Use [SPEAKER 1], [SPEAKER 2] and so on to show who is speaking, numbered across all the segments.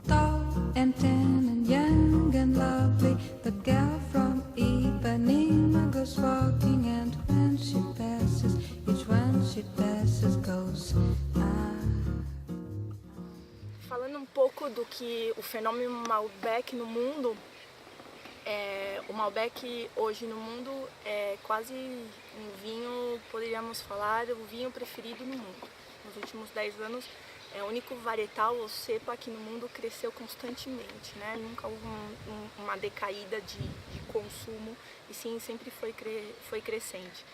[SPEAKER 1] Tall and tan and young and lovely, the girl from Ipanema goes walking, and when she passes, each one she passes goes.
[SPEAKER 2] Falando um pouco do que o fenômeno Malbec no mundo, o Malbec hoje no mundo é quase um vinho, poderíamos falar, o vinho preferido no mundo. Nos últimos 10 anos, é o único varietal ou cepa que no mundo cresceu constantemente, né? Nunca houve uma decaída de consumo, e sim, sempre foi crescente.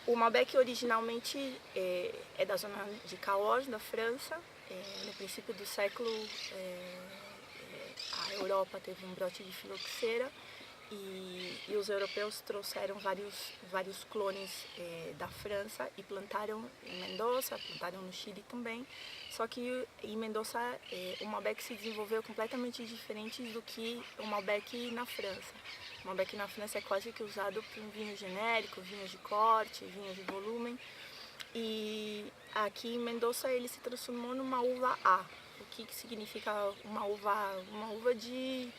[SPEAKER 2] O Malbec originalmente é da zona de Cahors, da França. No princípio do século, a Europa teve um brote de filoxera e os europeus trouxeram vários clones da França e plantaram em Mendoza, plantaram no Chile também. Só que em Mendoza o Malbec se desenvolveu completamente diferente do que o Malbec na França. O Malbec na França é quase que usado para um vinho genérico, vinhos de corte, vinhos de volumen. E aqui em Mendoza ele se transformou numa uva A. O que significa uma uva A? Uma uva de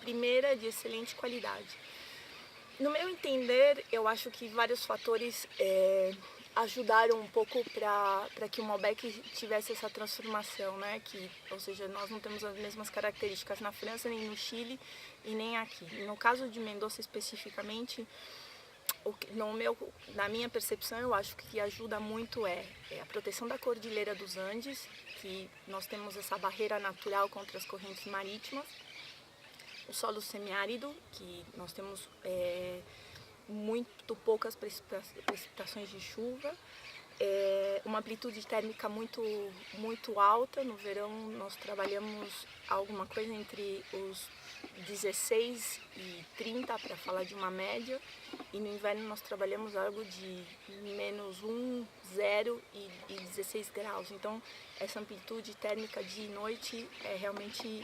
[SPEAKER 2] primeira, de excelente qualidade. No meu entender, eu acho que vários fatores ajudaram um pouco para que o Malbec tivesse essa transformação, né? Ou seja, nós não temos as mesmas características na França, nem no Chile e nem aqui. No caso de Mendoza especificamente, na minha percepção, eu acho que ajuda muito a proteção da Cordilheira dos Andes, que nós temos essa barreira natural contra as correntes marítimas, o solo semiárido, que nós temos muito poucas precipitações de chuva, uma amplitude térmica muito alta. No verão nós trabalhamos alguma coisa entre os 16 e 30 para falar de uma média, e no inverno nós trabalhamos algo de -1, 0 e 16 graus. Então essa amplitude térmica de noite é realmente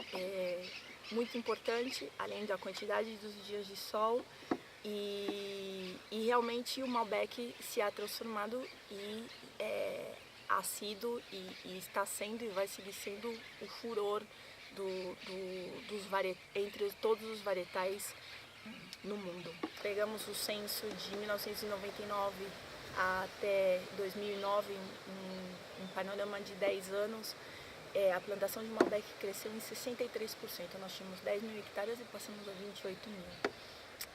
[SPEAKER 2] muito importante, além da quantidade dos dias de sol. E realmente o Malbec se ha transformado e ha sido e está sendo e vai seguir sendo o furor entre todos os varietais no mundo. Pegamos o censo de 1999 até 2009, um panorama de 10 anos, a plantação de Malbec cresceu em 63%. Nós tínhamos 10 mil hectares e passamos a 28 mil.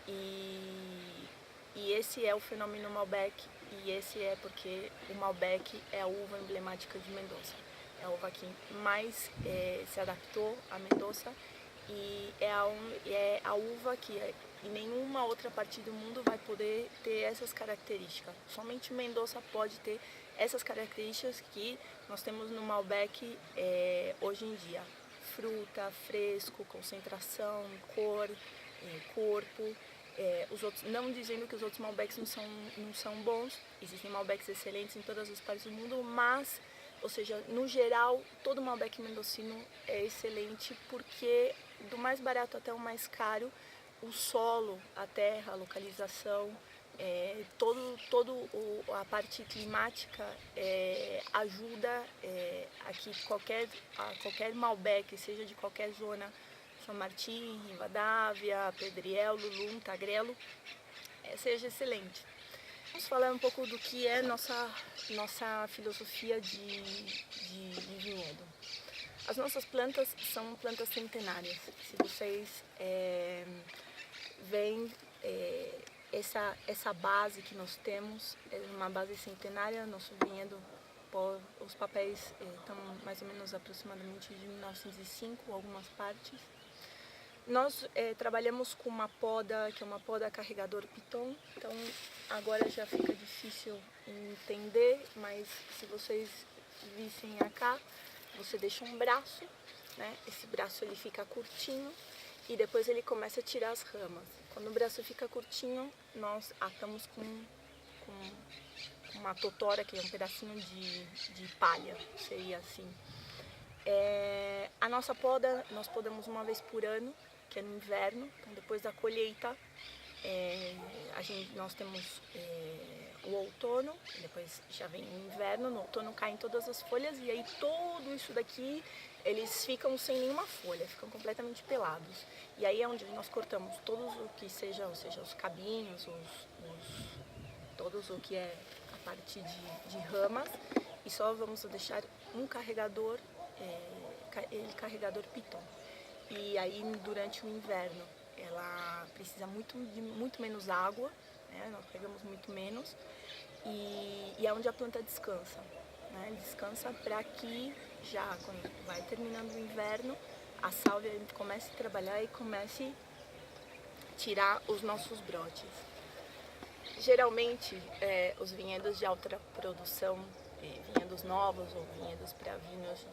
[SPEAKER 2] E esse é o fenômeno Malbec, e esse é porque o Malbec é a uva emblemática de Mendoza. É a uva que mais se adaptou a Mendoza e é a uva que em nenhuma outra parte do mundo vai poder ter essas características. Somente Mendoza pode ter essas características que nós temos no Malbec hoje em dia. Fruta, fresco, concentração, cor, corpo. Os outros, não dizendo que os outros Malbecs não são bons, existem Malbecs excelentes em todas as partes do mundo, mas, ou seja, no geral, todo Malbec mendocino é excelente, porque do mais barato até o mais caro, o solo, a terra, a localização, a parte climática ajuda a que qualquer Malbec, seja de qualquer zona, São Martim, Rivadavia, Pedriel, Lulum, Tagrelo, seja excelente. Vamos falar um pouco do que é nossa filosofia de vinhedo. As nossas plantas são plantas centenárias. Se vocês veem essa base que nós temos, é uma base centenária. Nosso vinhedo, os papéis estão mais ou menos aproximadamente de 1905, algumas partes. Nós trabalhamos com uma poda, que é uma poda carregador Piton. Então agora já fica difícil entender, mas se vocês vissem cá, você deixa um braço, né? Esse braço ele fica curtinho e depois ele começa a tirar as ramas. Quando o braço fica curtinho, nós atamos com uma totora, que é um pedacinho de palha, seria assim. A nossa poda, nós podamos uma vez por ano, que é no inverno. Então depois da colheita, nós temos o outono, depois já vem o inverno, no outono caem todas as folhas e aí tudo isso daqui eles ficam sem nenhuma folha, ficam completamente pelados. E aí é onde nós cortamos todos o que seja, ou seja, os cabinhos, todos o que é a parte de ramas, e só vamos deixar um carregador, carregador piton. E aí durante o inverno ela precisa de muito menos água, né? Nós pegamos muito menos, e é onde a planta descansa, né? Descansa para que já quando vai terminando o inverno, a sálvia comece a trabalhar e comece a tirar os nossos brotes. Geralmente, os vinhedos de alta produção, vinhedos novos ou vinhedos para vinhos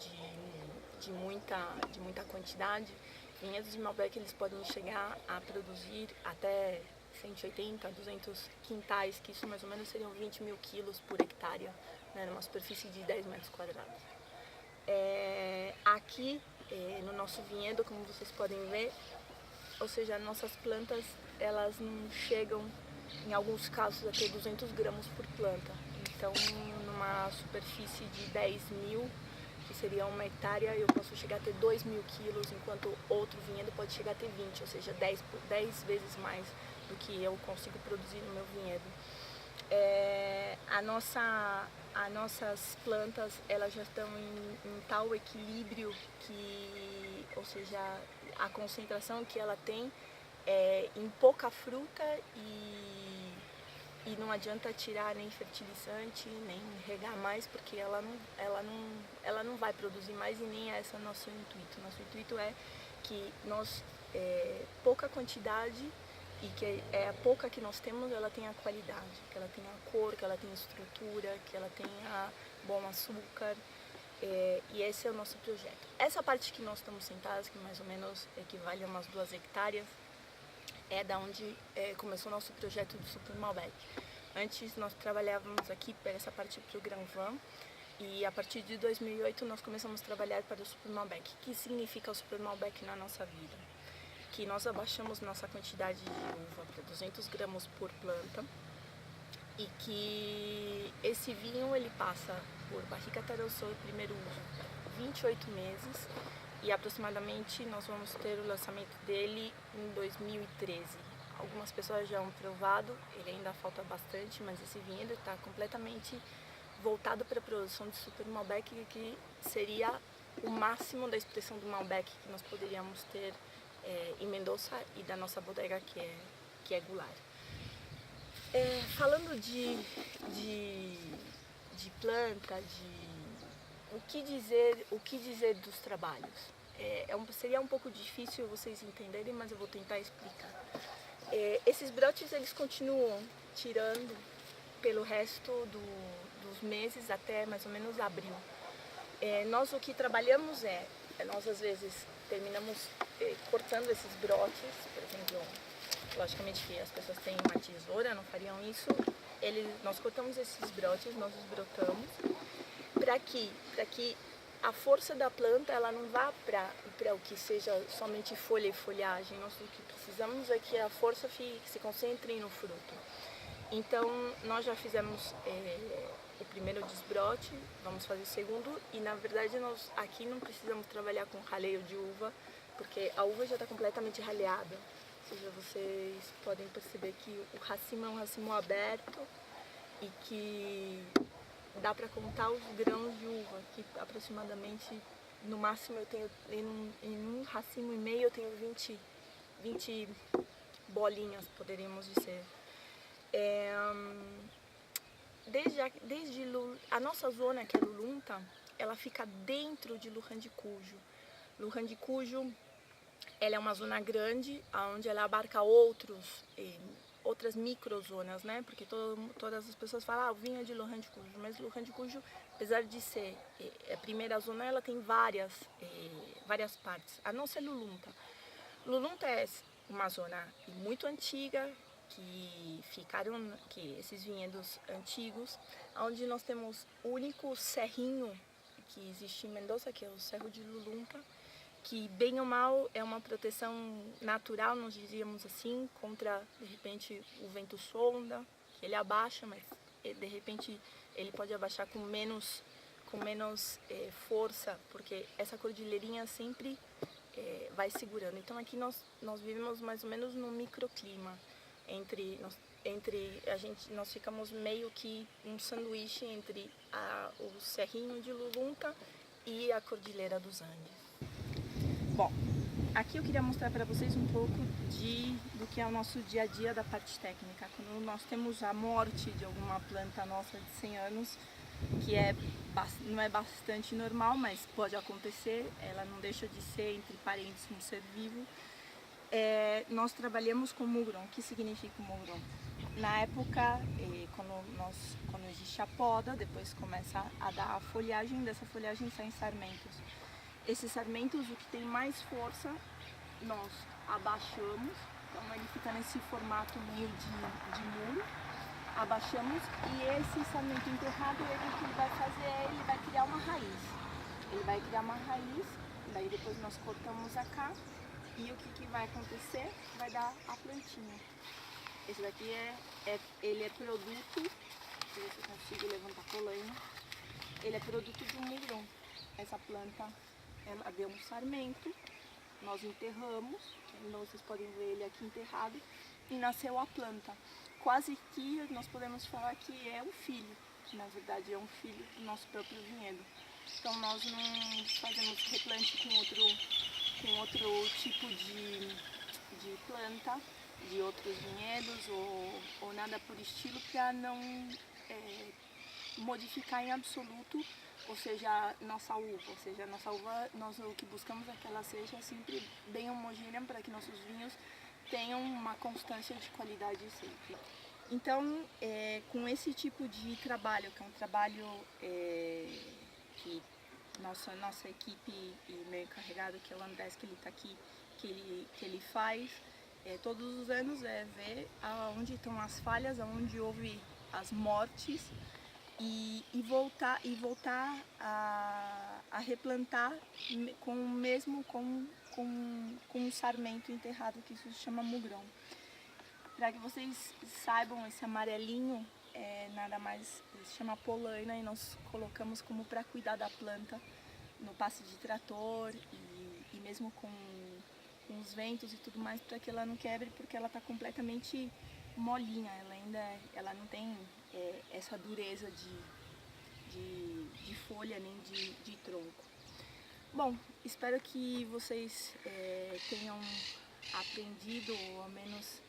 [SPEAKER 2] de muita quantidade, vinhedos de Malbec eles podem chegar a produzir até 180, 200 quintais, que isso mais ou menos seriam 20 mil quilos por hectare, né, numa superfície de 10 metros quadrados. Aqui no nosso vinhedo, como vocês podem ver, ou seja, nossas plantas elas não chegam, em alguns casos, a ter 200 gramas por planta. Então, numa superfície de 10 mil, que seria uma hectare, eu posso chegar a ter 2 mil quilos, enquanto outro vinhedo pode chegar a ter 20, ou seja, 10 vezes mais do que eu consigo produzir no meu vinhedo. As nossas plantas elas já estão em tal equilíbrio que, ou seja, a concentração que ela tem é em pouca fruta e não adianta tirar nem fertilizante, nem regar mais, porque ela não vai produzir mais e nem é esse o nosso intuito. Nosso intuito é que nós, pouca quantidade e que a pouca que nós temos, ela tenha qualidade, que ela tenha cor, que ela tenha estrutura, que ela tenha bom açúcar, e esse é o nosso projeto. Essa parte que nós estamos sentados, que mais ou menos equivale a umas 2 hectares, é da onde começou o nosso projeto do Super Malbec. Antes nós trabalhávamos aqui para essa parte para o Gran Vin, e a partir de 2008 nós começamos a trabalhar para o Super Malbec. O que significa o Super Malbec na nossa vida? Que nós abaixamos nossa quantidade de uva para 200 gramas por planta e que esse vinho ele passa por barrica Tarossô primeiro uso 28 meses e aproximadamente nós vamos ter o lançamento dele em 2013. Algumas pessoas já han provado, ele ainda falta bastante, mas esse vinho está completamente voltado para a produção de Super Malbec, que seria o máximo da expressão do Malbec que nós poderíamos ter em Mendoza e da nossa bodega que é Goulart. Falando de planta, o que dizer dos trabalhos? Seria um pouco difícil vocês entenderem, mas eu vou tentar explicar. Esses brotes eles continuam tirando pelo resto dos meses até mais ou menos abril. Nós o que trabalhamos nós às vezes terminamos cortando esses brotes, por exemplo, logicamente que as pessoas têm uma tesoura, não fariam isso, nós cortamos esses brotes, nós os brotamos, para que a força da planta ela não vá para o que seja somente folha e folhagem, nós o que precisamos é que a força se concentre no fruto. Então, nós já fizemos o primeiro desbrote, vamos fazer o segundo, e na verdade nós aqui não precisamos trabalhar com raleio de uva, porque a uva já está completamente raleada. Ou seja, vocês podem perceber que o racimo é um racimo aberto e que dá para contar os grãos de uva, que aproximadamente, no máximo eu tenho, em um racimo e meio eu tenho 20 bolinhas, poderíamos dizer. Desde a nossa zona, que é Lulunta, ela fica dentro de Lujan de Cuyo. Lujan de Cuyo, ela é uma zona grande, onde ela abarca outras microzonas, né? Porque todas as pessoas falam, vinha de Lujan de Cuyo, mas Lujan de Cuyo, apesar de ser a primeira zona, ela tem várias partes, a não ser Lulunta. Lulunta é uma zona muito antiga, que esses vinhedos antigos, onde nós temos o único cerrinho que existe em Mendoza, que é o Cerro de Lulunta, que bem ou mal é uma proteção natural, nós diríamos assim, contra, de repente, o vento sonda, que ele abaixa, mas de repente ele pode abaixar com menos força, porque essa cordilheirinha sempre vai segurando. Então aqui nós vivemos mais ou menos num microclima, nós ficamos meio que um sanduíche entre o Cerrinho de Lulunta e a Cordilheira dos Andes. Bom, aqui eu queria mostrar para vocês um pouco do que é o nosso dia a dia da parte técnica. Quando nós temos a morte de alguma planta nossa de 100 anos, que não é bastante normal, mas pode acontecer, ela não deixa de ser, entre parênteses, um ser vivo, nós trabalhamos com mugron. O que significa mugron? Na época, quando existe a poda, depois começa a dar a folhagem, dessa folhagem saem sarmentos. Esses sarmentos, o que tem mais força, nós abaixamos, então ele fica nesse formato meio de muro, abaixamos, e esse sarmento enterrado, o que ele vai fazer ele vai criar uma raiz. Ele vai criar uma raiz, daí depois nós cortamos a cá, e o que vai acontecer? Vai dar a plantinha. Esse daqui ele é produto, deixa eu ver se eu consigo levantar a polaina, ele é produto do mugron. Essa planta, ela deu um sarmento, nós enterramos, então vocês podem ver ele aqui enterrado, e nasceu a planta. Quase que nós podemos falar que é um filho, que na verdade é um filho do nosso próprio vinhedo. Então nós não fazemos replante com outro tipo de planta, de outros vinhedos ou nada por estilo, para não modificar em absoluto, ou seja, nossa uva. Ou seja, nossa uva, nós o que buscamos é que ela seja sempre bem homogênea, para que nossos vinhos tenham uma constância de qualidade sempre. Então, com esse tipo de trabalho, que é um trabalho que nossa equipe e meu encarregado, que é o Andrés, que ele está aqui, que ele faz todos os anos, ver aonde estão as falhas, aonde houve as mortes, e voltar a replantar com um sarmento enterrado, que isso se chama mugron. Para que vocês saibam, esse amarelinho nada mais se chama polaina, e nós colocamos como para cuidar da planta no passe de trator e mesmo com os ventos e tudo mais, para que ela não quebre, porque ela está completamente molinha, ela não tem essa dureza de folha nem de tronco. Bom, espero que vocês tenham aprendido, ou ao menos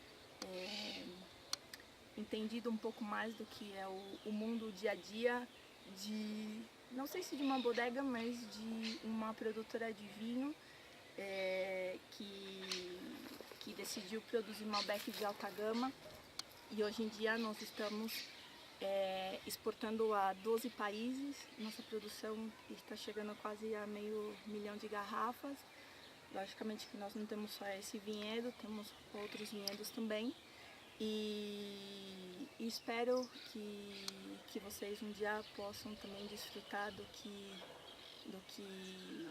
[SPEAKER 2] entendido um pouco mais do que é o mundo, o dia a dia não sei se de uma bodega, mas de uma produtora de vinho que decidiu produzir Malbec de alta gama, e hoje em dia nós estamos exportando a 12 países. Nossa produção está chegando quase a 500 mil de garrafas. Logicamente que nós não temos só esse vinhedo, temos outros vinhedos também, e espero que vocês um dia possam também desfrutar do que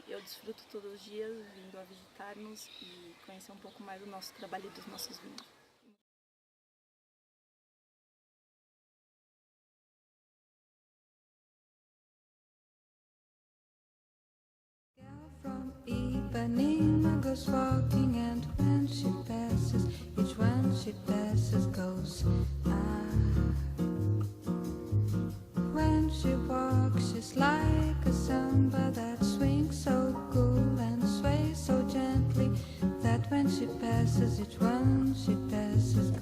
[SPEAKER 2] eu desfruto todos os dias, vindo a visitar-nos e conhecer um pouco mais do nosso trabalho e dos nossos vinhos.
[SPEAKER 1] From Ipanema goes walking, and when she passes, each one she passes goes When she walks, she's like a samba that swings so cool and sways so gently, that when she passes, each one she passes goes